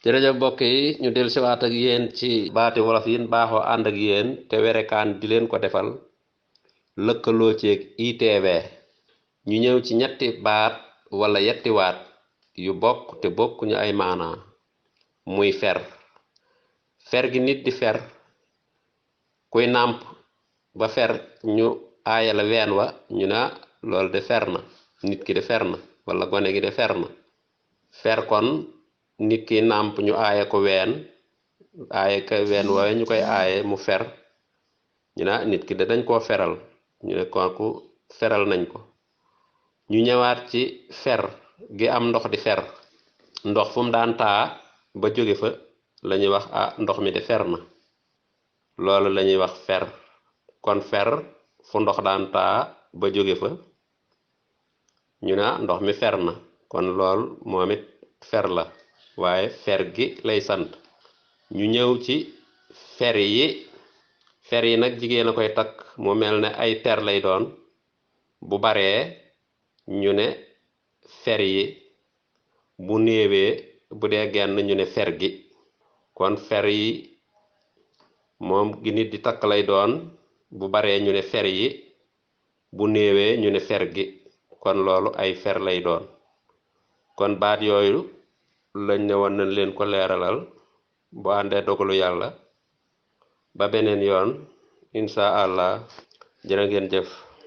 jërëjëf mbokk yi ñu del siwaat ak yéen ci baati wolof yin baaxoo ànd ak yéen te werekaan di leen ko defal lëkkaloo ceeg ITV ñu ñëw ci ñetti baat wala yetti waat yu bokk te bokkuñu ay maanaa muy fer fer gi nit di fer kuy nàmp ba fer ñu aayala ween wa ñu ne loolu de fer na nit ki de fer na wala gone gi de fer na fer kon nit ki nàmp ñu aaye ko ween aaye ko ween waaye ñu koy aaye mu fer ñu ne nit ki de dañ koo feral ñu ne kooku feral nañ ko ñu ñëwaat ci fer gi am ndox di fer ndox fu mu daan taa ba jóge fa lañuy wax ndox mi de fer na loolu lañuy wax fer kon fer fu ndox daan taa ba jóge fa ñu ne ndox mi fer na kon lool moom it fer la waaye fer gi lay sant ñu ñëw ci fer yi nag jigéen a koy takk mu mel ne ay ter lay doon bu baree ñu ne fer yi bu néewee bu dee genn ñu ne fer gi kon fer yi moom gi nit di takk lay doon bu baree ñu ne fer yi bu néewee ñu ne fer gi kon loolu ay fer lay doon kon baat yooyu lañ ne woon nañ leen ko leeralal bu àndee dogalu yàlla ba beneen yoon insha allah jërë ngeen jëf